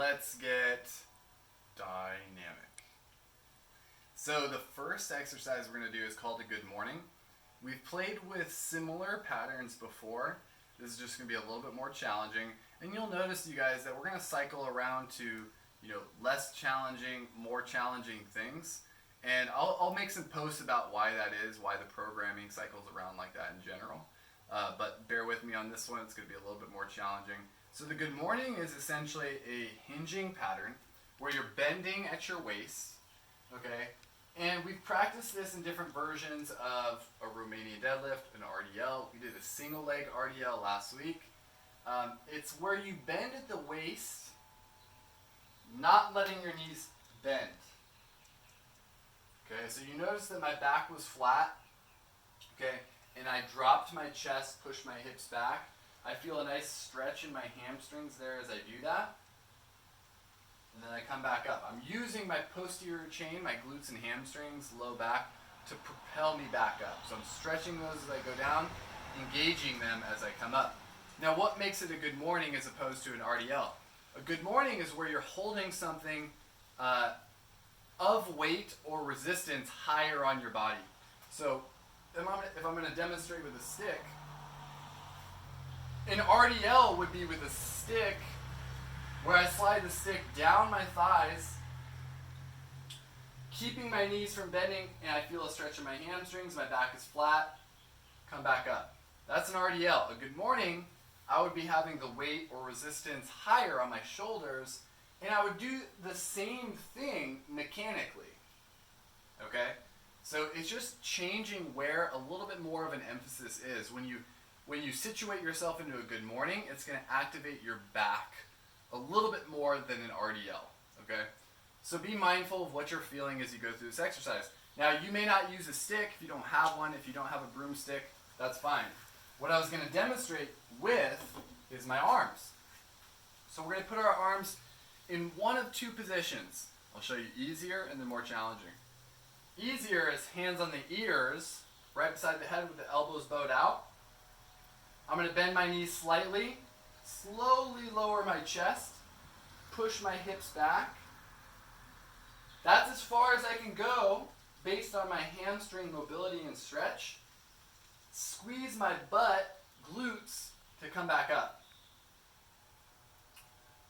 let's get dynamic. So the first exercise we're going to do is called a good morning. We've played with similar patterns before. This is just going to be a little bit more challenging. And you'll notice, you guys, that we're going to cycle around to, less challenging, more challenging things. And I'll make some posts about why that is, why the programming cycles around like that in general. But bear with me on this one, it's going to be a little bit more challenging. So the good morning is essentially a hinging pattern where you're bending at your waist, okay? And we've practiced this in different versions of a Romanian deadlift, an RDL. We did a single leg RDL last week. It's where you bend at the waist, not letting your knees bend. Okay, so you notice that my back was flat, okay, and I dropped my chest, pushed my hips back. I feel a nice stretch in my hamstrings there as I do that. And then I come back up. I'm using my posterior chain, my glutes and hamstrings, low back, to propel me back up. So I'm stretching those as I go down, engaging them as I come up. Now what makes it a good morning as opposed to an RDL? A good morning is where you're holding something of weight or resistance higher on your body. So if I'm going to demonstrate with a stick, an RDL would be with a stick where I slide the stick down my thighs, keeping my knees from bending, and I feel a stretch in my hamstrings, my back is flat, come back up. That's an RDL. A good morning, I would be having the weight or resistance higher on my shoulders, and I would do the same thing mechanically, okay? So it's just changing where a little bit more of an emphasis is. When you situate yourself into a good morning, it's going to activate your back a little bit more than an RDL, okay? So be mindful of what you're feeling as you go through this exercise. Now, you may not use a stick if you don't have one. If you don't have a broomstick, that's fine. What I was going to demonstrate with is my arms. So we're going to put our arms in one of two positions. I'll show you easier and then more challenging. Easier is hands on the ears, right beside the head with the elbows bowed out. I'm going to bend my knees slightly, slowly lower my chest, push my hips back. That's as far as I can go based on my hamstring mobility and stretch. Squeeze my butt, glutes, to come back up.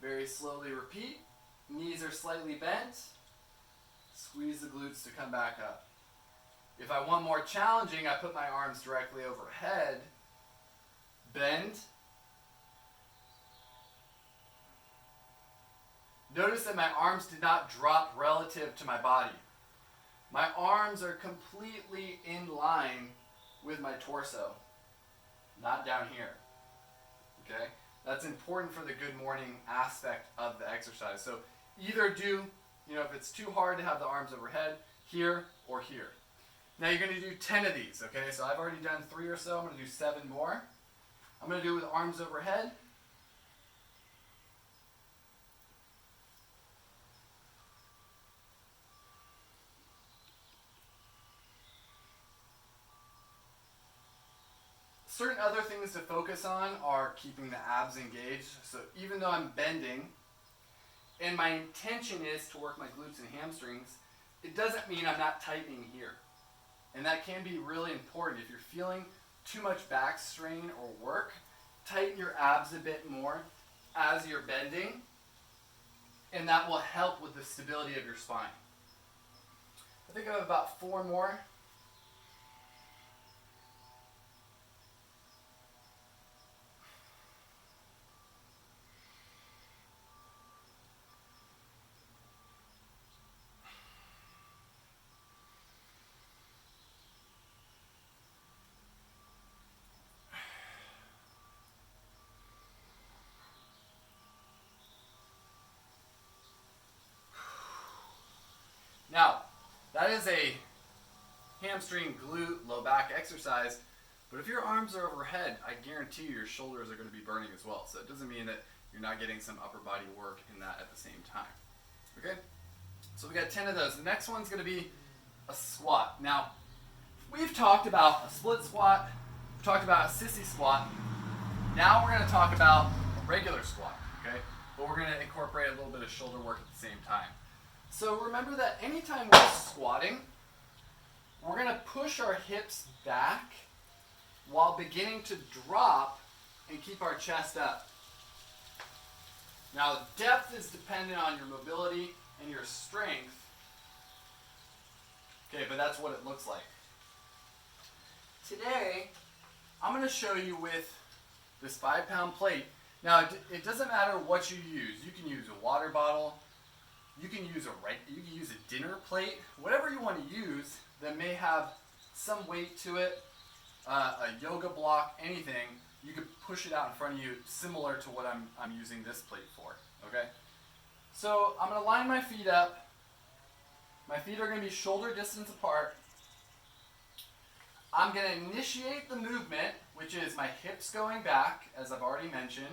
Very slowly repeat. Knees are slightly bent. Squeeze the glutes to come back up. If I want more challenging, I put my arms directly overhead. Bend. Notice that my arms did not drop relative to my body. My arms are completely in line with my torso, not down here. Okay? That's important for the good morning aspect of the exercise. So either do, if it's too hard to have the arms overhead, here or here. Now you're going to do 10 of these, okay? So I've already done 3 or so. I'm going to do 7 more. I'm going to do it with arms overhead. Certain other things to focus on are keeping the abs engaged. So even though I'm bending, and my intention is to work my glutes and hamstrings, it doesn't mean I'm not tightening here. And that can be really important. If you're feeling too much back strain or work, tighten your abs a bit more as you're bending, and that will help with the stability of your spine. I think I have about 4 more. Now, that is a hamstring, glute, low back exercise, but if your arms are overhead, I guarantee you your shoulders are going to be burning as well. So it doesn't mean that you're not getting some upper body work in that at the same time. Okay? So we got 10 of those. The next one's going to be a squat. Now, we've talked about a split squat, we've talked about a sissy squat. Now we're going to talk about a regular squat. Okay? but we're going to incorporate a little bit of shoulder work at the same time. So remember that anytime we're squatting, we're going to push our hips back while beginning to drop and keep our chest up. Now, depth is dependent on your mobility and your strength. Okay, but that's what it looks like. Today, I'm going to show you with this 5-pound plate. Now, it doesn't matter what you use. You can use a water bottle. You can use a dinner plate. Whatever you want to use that may have some weight to it, a yoga block, anything. You could push it out in front of you, similar to what I'm using this plate for. Okay. So I'm going to line my feet up. My feet are going to be shoulder distance apart. I'm going to initiate the movement, which is my hips going back, as I've already mentioned.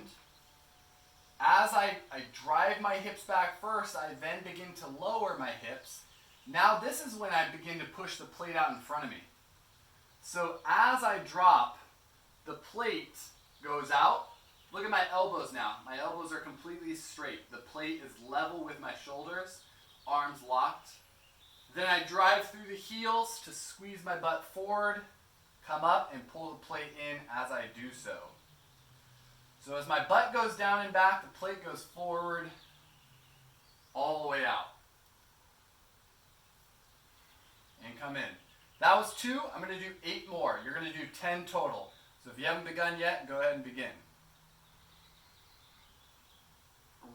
As I drive my hips back first, I then begin to lower my hips. Now this is when I begin to push the plate out in front of me. So as I drop, the plate goes out. Look at my elbows now. My elbows are completely straight. The plate is level with my shoulders, arms locked. Then I drive through the heels to squeeze my butt forward, come up and pull the plate in as I do so. So as my butt goes down and back, the plate goes forward all the way out. And come in. That was 2. I'm going to do 8 more. You're going to do 10 total. So if you haven't begun yet, go ahead and begin.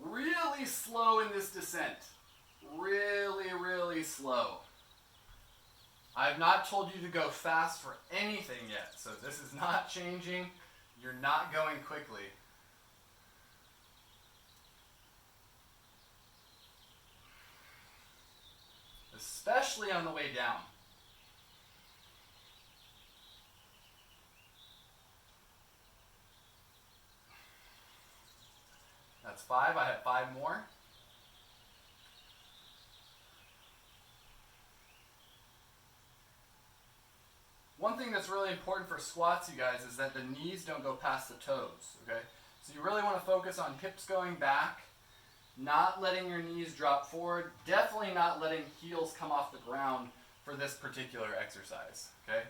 Really slow in this descent. Really, really slow. I have not told you to go fast for anything yet, so this is not changing. You're not going quickly. Especially on the way down. That's 5. I have 5 more. One thing that's really important for squats, you guys, is that the knees don't go past the toes, okay? So you really want to focus on hips going back, not letting your knees drop forward, definitely not letting heels come off the ground for this particular exercise, okay?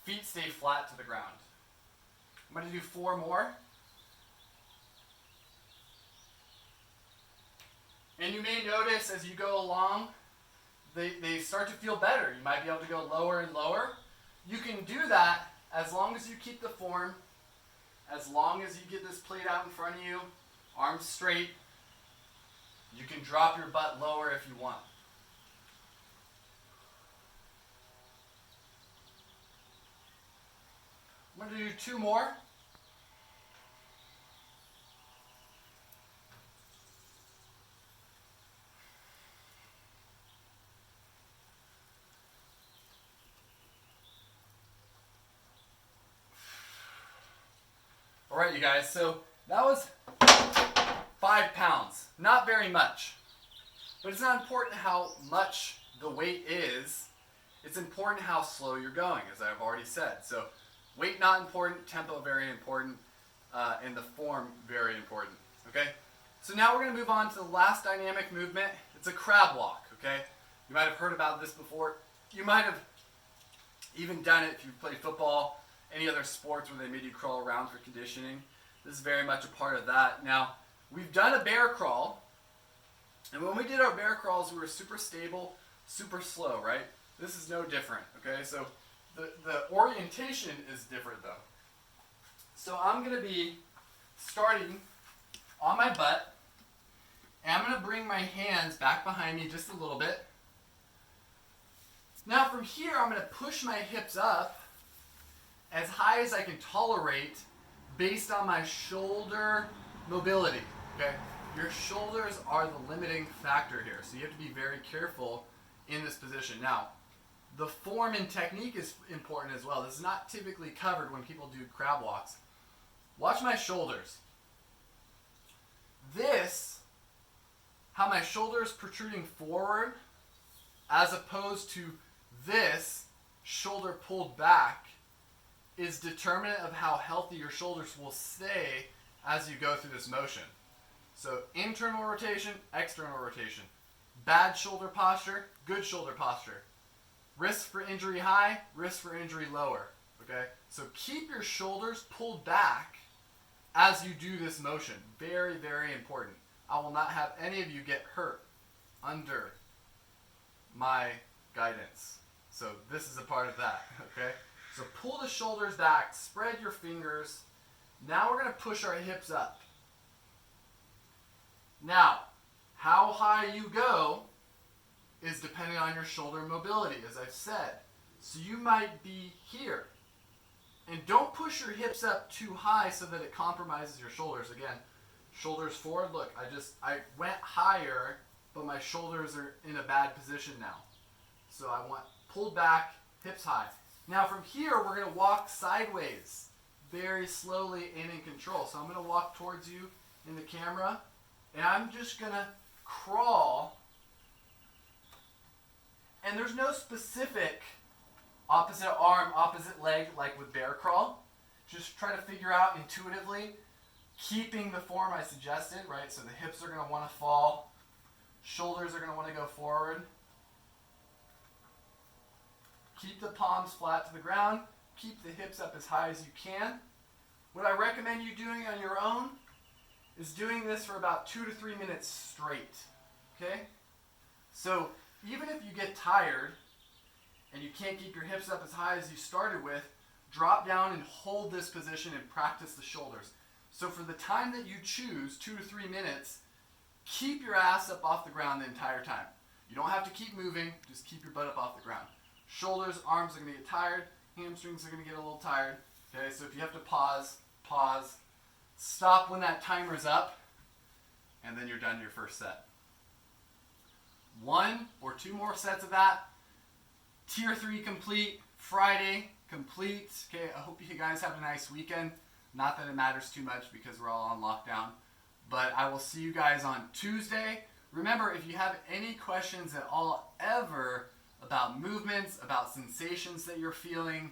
Feet stay flat to the ground. I'm going to do 4 more. And you may notice as you go along, they start to feel better. You might be able to go lower and lower. You can do that as long as you keep the form, as long as you get this plate out in front of you, arms straight. You can drop your butt lower if you want. I'm going to do 2 more. All right, you guys, so that was 5 pounds. Not very much. But it's not important how much the weight is. It's important how slow you're going, as I've already said. So weight not important, tempo very important, and the form very important. Okay? So now we're going to move on to the last dynamic movement. It's a crab walk. Okay? You might have heard about this before. You might have even done it if you've played football, any other sports where they made you crawl around for conditioning. This is very much a part of that. Now, we've done a bear crawl, and when we did our bear crawls, we were super stable, super slow, right? This is no different, okay? So the orientation is different, though. So I'm going to be starting on my butt, and I'm going to bring my hands back behind me just a little bit. Now from here, I'm going to push my hips up as high as I can tolerate based on my shoulder mobility, okay? Your shoulders are the limiting factor here, so you have to be very careful in this position. Now, the form and technique is important as well. This is not typically covered when people do crab walks. Watch my shoulders. This, how my shoulders protruding forward, as opposed to this, shoulder pulled back, is determinant of how healthy your shoulders will stay as you go through this motion. So internal rotation, external rotation. Bad shoulder posture, good shoulder posture. Risk for injury high, risk for injury lower. Okay? So keep your shoulders pulled back as you do this motion. Very, very important. I will not have any of you get hurt under my guidance. So this is a part of that. Okay? So pull the shoulders back, spread your fingers. Now we're going to push our hips up. Now, how high you go is depending on your shoulder mobility, as I've said. So you might be here. And don't push your hips up too high so that it compromises your shoulders. Again, shoulders forward. Look, I went higher, but my shoulders are in a bad position now. So I want pulled back, hips high. Now from here, we're going to walk sideways, very slowly and in control. So I'm going to walk towards you in the camera, and I'm just going to crawl. And there's no specific opposite arm, opposite leg like with bear crawl. Just try to figure out intuitively, keeping the form I suggested, right? So the hips are going to want to fall, shoulders are going to want to go forward. Keep the palms flat to the ground. Keep the hips up as high as you can. What I recommend you doing on your own is doing this for about 2 to 3 minutes straight. Okay? So even if you get tired and you can't keep your hips up as high as you started with, drop down and hold this position and practice the shoulders. So for the time that you choose, 2 to 3 minutes, keep your ass up off the ground the entire time. You don't have to keep moving, just keep your butt up off the ground. Shoulders, arms are going to get tired, hamstrings are going to get a little tired. Okay, so if you have to pause, pause, stop when that timer's up, and then you're done your first set. 1 or 2 more sets of that. Tier 3 complete, Friday complete. Okay, I hope you guys have a nice weekend. Not that it matters too much because we're all on lockdown. But I will see you guys on Tuesday. Remember, if you have any questions at all ever about movements, about sensations that you're feeling,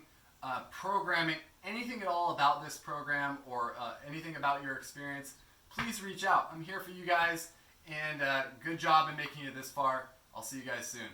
programming, anything at all about this program or anything about your experience, please reach out. I'm here for you guys, and good job in making it this far. I'll see you guys soon.